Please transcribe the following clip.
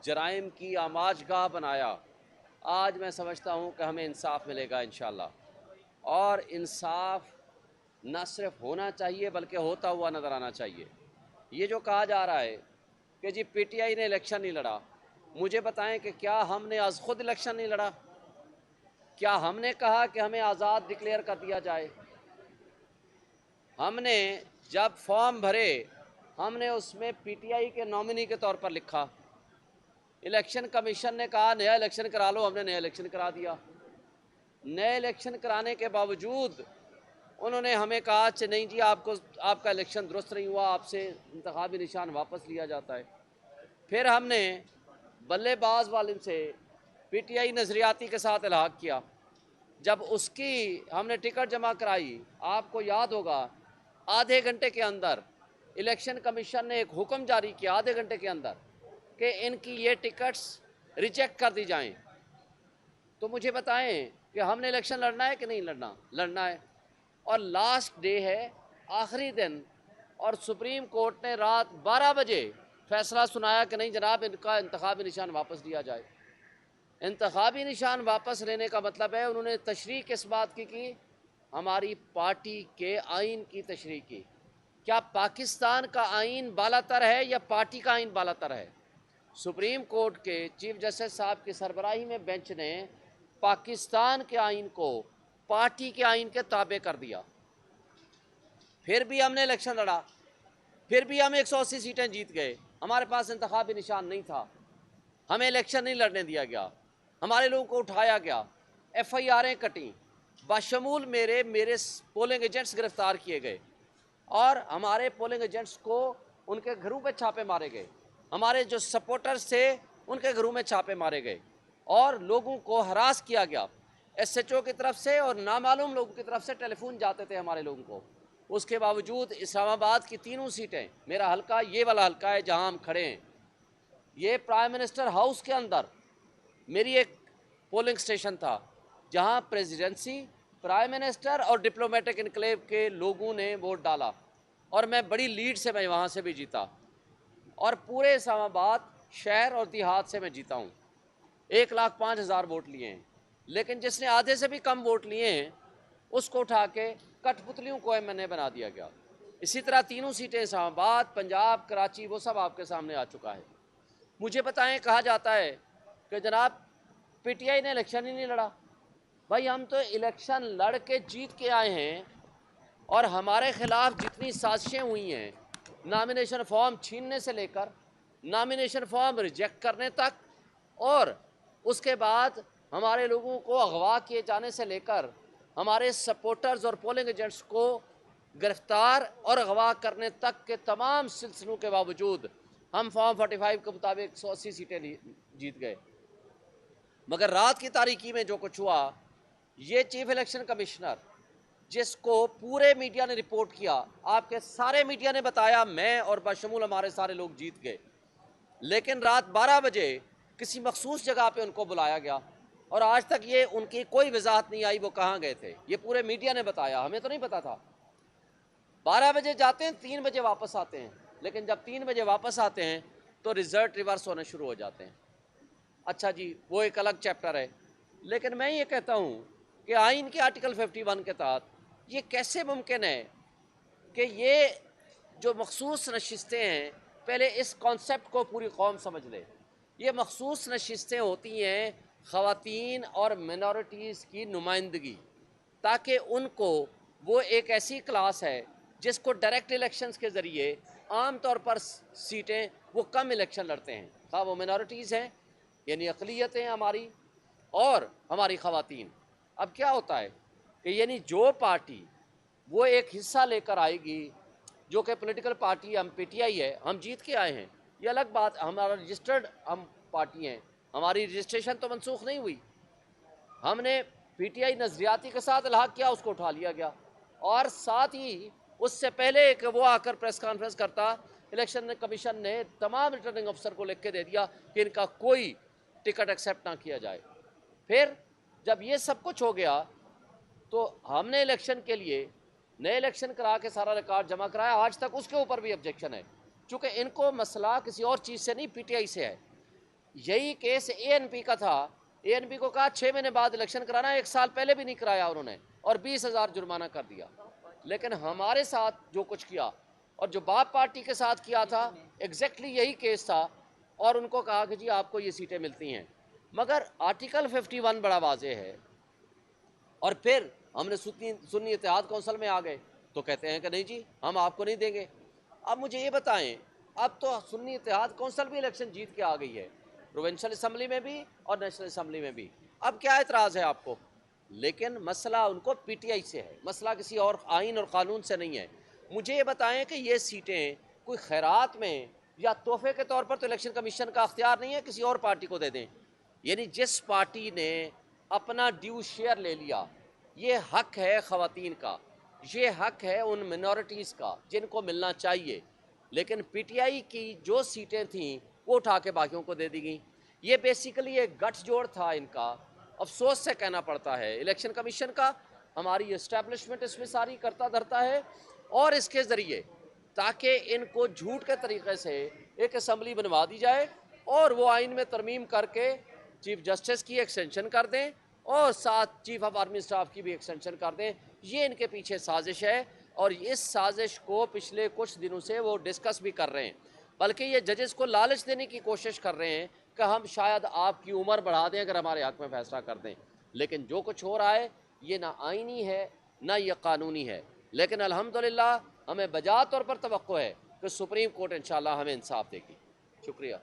जराइम की आमाजगाह बनाया। आज मैं समझता हूँ कि हमें इंसाफ मिलेगा इंशाअल्लाह, और इंसाफ न सिर्फ होना चाहिए बल्कि होता हुआ नज़र आना चाहिए। ये जो कहा जा रहा है कि जी पीटीआई ने इलेक्शन नहीं लड़ा, मुझे बताएं कि क्या हमने आज खुद इलेक्शन नहीं लड़ा? क्या हमने कहा कि हमें आज़ाद डिक्लेयर कर दिया जाए? हमने जब फॉर्म भरे, हमने उसमें पीटीआई के नॉमिनी के तौर पर लिखा। इलेक्शन कमीशन ने कहा नया इलेक्शन करा लो, हमने नया इलेक्शन करा दिया। नए इलेक्शन कराने के बावजूद उन्होंने हमें कहा कि नहीं जी, आपका इलेक्शन दुरुस्त नहीं हुआ, आपसे इंतखाबी निशान वापस लिया जाता है। फिर हमने बल्लेबाज वाले से पीटीआई नज़रियाती के साथ इलाहाक किया। जब उसकी हमने टिकट जमा कराई, आपको याद होगा, आधे घंटे के अंदर इलेक्शन कमीशन ने एक हुक्म जारी किया, आधे घंटे के अंदर, कि इनकी ये टिकट्स रिजेक्ट कर दी जाएं। तो मुझे बताएं कि हमने इलेक्शन लड़ना है कि नहीं लड़ना? लड़ना है। और लास्ट डे है, आखिरी दिन, और सुप्रीम कोर्ट ने रात 12 बजे फैसला सुनाया कि नहीं जनाब, इनका इंतखाबी निशान वापस लिया जाए। इंतखाबी निशान वापस लेने का मतलब है उन्होंने तशरीह किस बात की? हमारी पार्टी के आइन की तशरीह की। क्या पाकिस्तान का आइन बालातर है या पार्टी का आइन बालातर है? सुप्रीम कोर्ट के चीफ जस्टिस साहब की सरबराही में बेंच ने पाकिस्तान के आइन को पार्टी के आइन के ताबे कर दिया। फिर भी हमने इलेक्शन लड़ा, फिर भी हम 180 सीटें जीत गए। हमारे पास इंतखाबी निशान नहीं था, हमें इलेक्शन नहीं लड़ने दिया गया, हमारे लोगों को उठाया गया, FIRें कटी, बाशमूल मेरे पोलिंग एजेंट्स गिरफ्तार किए गए, और हमारे पोलिंग एजेंट्स को उनके घरों पे छापे मारे गए, हमारे जो सपोर्टर्स थे उनके घरों में छापे मारे गए, और लोगों को हरास किया गया SHO की तरफ से, और नामालूम लोगों की तरफ से टेलीफोन जाते थे हमारे लोगों को। उसके बावजूद इस्लामाबाद की तीनों सीटें, मेरा हल्का ये वाला हल्का है जहां हम खड़े हैं, ये प्राइम मिनिस्टर हाउस के अंदर मेरी एक पोलिंग स्टेशन था जहां प्रेसिडेंसी, प्राइम मिनिस्टर और डिप्लोमेटिक इनक्लेव के लोगों ने वोट डाला, और मैं बड़ी लीड से मैं वहां से भी जीता, और पूरे इस्लामाबाद शहर और देहात से मैं जीता हूं। 1,05,000 वोट लिए हैं। लेकिन जिसने आधे से भी कम वोट लिए हैं उसको उठा के कठपुतलियों को MNA बना दिया गया। इसी तरह तीनों सीटें इस्लामाबाद, पंजाब, कराची, वो सब आपके सामने आ चुका है। मुझे बताएं, कहा जाता है कि जनाब पीटीआई ने इलेक्शन ही नहीं लड़ा। भाई, हम तो इलेक्शन लड़ के जीत के आए हैं, और हमारे खिलाफ जितनी साजिशें हुई हैं, नॉमिनेशन फॉर्म छीनने से लेकर नॉमिनेशन फॉर्म रिजेक्ट करने तक, और उसके बाद हमारे लोगों को अगवा किए जाने से लेकर हमारे सपोर्टर्स और पोलिंग एजेंट्स को गिरफ्तार और अगवा करने तक के तमाम सिलसिलों के बावजूद हम फॉर्म 45 के मुताबिक 180 सीटें जीत गए। मगर रात की तारीकी में जो कुछ हुआ, ये चीफ इलेक्शन कमिश्नर, जिसको पूरे मीडिया ने रिपोर्ट किया, आपके सारे मीडिया ने बताया, मैं और बशमूल हमारे सारे लोग जीत गए, लेकिन रात 12 बजे किसी मखसूस जगह पे उनको बुलाया गया, और आज तक ये उनकी कोई वजाहत नहीं आई वो कहाँ गए थे। ये पूरे मीडिया ने बताया, हमें तो नहीं पता था। 12 बजे जाते हैं, 3 बजे वापस आते हैं, लेकिन जब 3 बजे वापस आते हैं तो रिजल्ट रिवर्स होने शुरू हो जाते हैं। अच्छा जी, वो एक अलग चैप्टर है। लेकिन मैं ये कहता हूँ कि आइन के आर्टिकल 51 के तहत ये कैसे मुमकिन है कि ये जो मखसूस नशिस्तें हैं, पहले इस कॉन्सेप्ट को पूरी कौम समझ ले। ये मखसूस नशिस्तें होती हैं ख़वातीन और मिनॉरिटीज़ की नुमाइंदगी, ताकि उनको, वो एक ऐसी क्लास है जिसको डायरेक्ट इलेक्शंस के ज़रिए आम तौर पर सीटें वो कम इलेक्शन लड़ते हैं, खा वो मिनॉरिटीज़ हैं यानी अक़लियतें हमारी, और हमारी ख़वातीन। अब क्या होता है कि यानी जो पार्टी वो एक हिस्सा लेकर आएगी, जो कि पॉलिटिकल पार्टी, हम PTI है, हम जीत के आए हैं, ये अलग बात, हमारा रजिस्टर्ड हम पार्टी हैं, हमारी रजिस्ट्रेशन तो मनसूख नहीं हुई, हमने PTI नज़रियाती के साथ इलाहाक किया, उसको उठा लिया गया, और साथ ही उससे पहले कि वो आकर प्रेस कॉन्फ्रेंस करता, इलेक्शन कमीशन ने तमाम रिटर्निंग अफसर को लिख के दे दिया कि इनका कोई टिकट एक्सेप्ट ना किया जाए। फिर जब ये सब कुछ हो गया तो हमने इलेक्शन के लिए नए इलेक्शन करा के सारा रिकॉर्ड जमा कराया, आज तक उसके ऊपर भी ऑब्जेक्शन है, चूँकि इनको मसला किसी और चीज़ से नहीं, PTI से है। यही केस एएनपी का था। एएनपी को कहा 6 महीने बाद इलेक्शन कराना, 1 साल पहले भी नहीं कराया उन्होंने, और 20,000 जुर्माना कर दिया। लेकिन हमारे साथ जो कुछ किया और जो बाप पार्टी के साथ किया था, एग्जैक्टली यही केस था, और उनको कहा कि जी आपको ये सीटें मिलती हैं। मगर आर्टिकल 51 बड़ा वाजे है। और फिर हमने सुन्नी इत्तेहाद कौंसिल में आ गए तो कहते हैं कि नहीं जी हम आपको नहीं देंगे। अब मुझे ये बताएं, अब तो सुन्नी इत्तेहाद कौंसिल भी इलेक्शन जीत के आ गई है, प्रोविंशियल असम्बली में भी और नेशनल असम्बली में भी। अब क्या एतराज़ है आपको? लेकिन मसला उनको पीटीआई से है, मसला किसी और आइन और कानून से नहीं है। मुझे ये बताएं कि ये सीटें कोई खैरात में या तोहफे के तौर पर तो इलेक्शन कमीशन का अख्तियार नहीं है, किसी और पार्टी को दे दें। यानी जिस पार्टी ने अपना ड्यू शेयर ले लिया, ये हक है ख़वातीन का, ये हक है उन मिनॉरिटीज़ का जिनको मिलना चाहिए। लेकिन पीटीआई की जो सीटें थीं वो उठा के बाकियों को दे दी गई। ये बेसिकली एक गठजोड़ था इनका। अफसोस से कहना पड़ता है इलेक्शन कमीशन का, हमारी इस्टेब्लिशमेंट इसमें सारी करता धरता है, और इसके ज़रिए ताकि इनको झूठ के तरीके से एक असम्बली बनवा दी जाए और वो आइन में तरमीम करके चीफ जस्टिस की एक्सटेंशन कर दें और साथ चीफ ऑफ आर्मी स्टाफ की भी एक्सटेंशन कर दें। ये इनके पीछे साजिश है, और इस साजिश को पिछले कुछ दिनों से वो डिस्कस भी कर रहे हैं। बल्कि ये जजेस को लालच देने की कोशिश कर रहे हैं कि हम शायद आपकी उम्र बढ़ा दें अगर हमारे हक़ में फ़ैसला कर दें। लेकिन जो कुछ हो रहा है ये ना आइनी है ना ये कानूनी है। लेकिन अल्हम्दुलिल्लाह हमें बजा तौर पर तवक्को है कि सुप्रीम कोर्ट इंशाअल्लाह हमें इंसाफ देगी। शुक्रिया।